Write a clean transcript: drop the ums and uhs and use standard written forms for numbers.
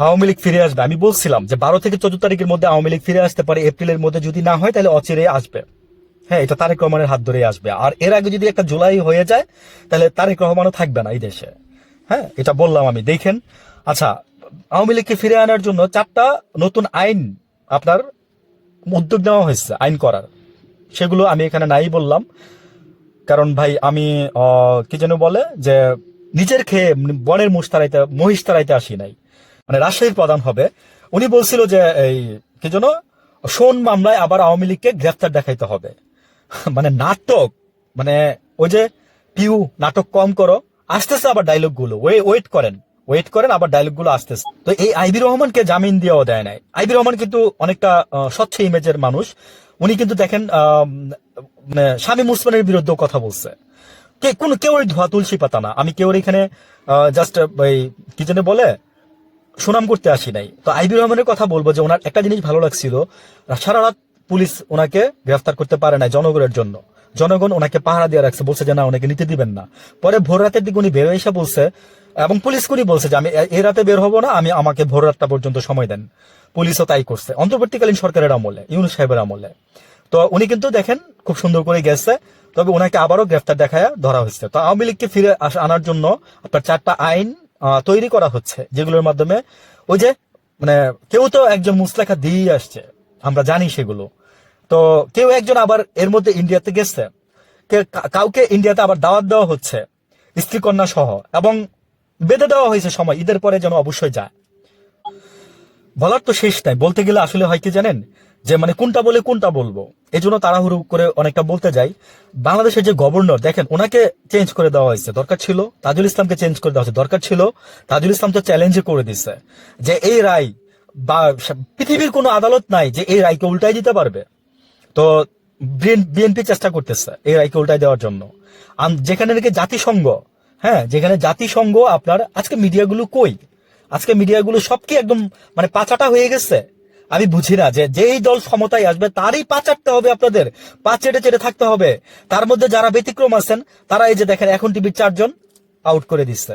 আওয়ামী লীগ ফিরে আসবে। আমি বলছিলাম যে 12 থেকে 14 তারিখের মধ্যে আওয়ামী লীগ ফিরে আসতে পারে, এপ্রিলের মধ্যে যদি না হয় তাহলে অচিরে আসবে। হ্যাঁ, এটা তারেক রহমানের হাত ধরেই আসবে। আর এর আগে যদি একটা জুলাই হয়ে যায় তাহলে তারেক রহমানও থাকবে না এই দেশে। হ্যাঁ, এটা বললাম আমি। দেখেন, আচ্ছা, আওয়ামী লীগকে ফিরে আনার জন্য 4টা নতুন আইন আপনার উদ্যোগ নেওয়া হয়েছে আইন করার। সেগুলো আমি এখানে নাই বললাম, কারণ ভাই আমি কি যেন বলে যে নিজের খেয়ে বনের মহিষ তাড়াইতে আসি নাই। মানে রাজশাহীর প্রধান হবে, উনি বলছিল যে এই কি যেন শোন মামলায় আবার আওয়ামী লীগকে গ্রেফতার দেখাইতে হবে। মানে নাটক, মানে ওই যে পিউ নাটক কম করো, আসতেছে আবার ডায়লগ গুলো, ওয়েট করেন আবার ডায়লগ গুলো আসতেছে। তো এই আইবি রহমানকে জামিন দেওয়া দেয় নাই। আইবি রহমান কিন্তু অনেকটা স্বচ্ছ ইমেজের মানুষ। উনি কিন্তু দেখেন মানে শামীম ওসমানের বিরুদ্ধেও কথা বলছে। কেউ ধোয়া তুলসী পাতা না। আমি কেউ এখানে জাস্ট এই কি যেন বলে সুনাম করতে আসি নাই। তো আইবি রহমানের কথা বলবো যে ওনার একটা জিনিস ভালো লাগছিল, সারা রাত পুলিশ ওনাকে গ্রেফতার করতে পারে না জনগণের জন্য। জনগণ ওনাকে পাহারা দিয়ে রাখছে, বলছে যে না ওনাকে নিতে দিবেন না। পরে ভোর রাতের দিকে উনি বের এসে বলছে, এবং পুলিশ উনি বলছে যে আমি এই রাতে বের হবো না, আমাকে ভোর রাতটা পর্যন্ত সময় দেন। পুলিশও তাই করছে অন্তর্বর্তীকালীন সরকারের আমলে, ইউনূস সাহেবের আমলে। তো উনি কিন্তু দেখেন খুব সুন্দর করে গেছে। তবে ওনাকে আবারও গ্রেফতার দেখায় ধরা হয়েছে। তো আওয়ামী লীগকে ফিরে আনার জন্য আপনার 4টা আইন তৈরি করা হচ্ছে, যেগুলোর মাধ্যমে ওই যে মানে কেউ তো একজন মুসলেখা দিয়ে আসছে, আমরা জানি সেগুলো। তো কেউ একজন আবার এর মধ্যে ইন্ডিয়াতে গেছে, কাউকে ইন্ডিয়াতে আবার দাওয়াত দেওয়া হচ্ছে স্ত্রী কন্যা সহ, এবং বেঁধে দেওয়া হয়েছে সময়, ঈদের পরে যেন অবশ্যই যায়। বলার তো শেষ নাই। বলতে গেলে আসলে হয় কি জানেন, যে মানে কোনটা বলে কোনটা বলবো, এই জন্য তাড়াহুড়ো করে অনেকটা বলতে যাই। বাংলাদেশের যে গভর্নর দেখেন, ওনাকে চেঞ্জ করে দেওয়া হয়েছে, দরকার ছিল তাজুল ইসলামকে চেঞ্জ করে দেওয়া হয়েছে, দরকার ছিল তাজুল ইসলাম তো চ্যালেঞ্জ করে দিচ্ছে যে এই রায় বা পৃথিবীর কোনো আদালত নাই যে এই রায়কে উল্টাই দিতে পারবে। তো বিএনপি চেষ্টা করতেছে এই রায়কে উল্টাই দেওয়ার জন্য। যেখানে নাকি জাতিসংঘ, হ্যাঁ, যেখানে জাতিসংঘ আপনার আজকে মিডিয়াগুলো কই, আজকে মিডিয়াগুলো সব কি একদম মানে পাচাটা হয়ে গেছে। আমি বুঝি না যে যেই দল ক্ষমতায় আসবে তারই পাচারতে হবে, আপনাদের পা চেটে চেটে থাকতে হবে। তার মধ্যে যারা ব্যতিক্রম আছেন তারা এই যে দেখেন এখন টিভির 4 জন আউট করে দিচ্ছে।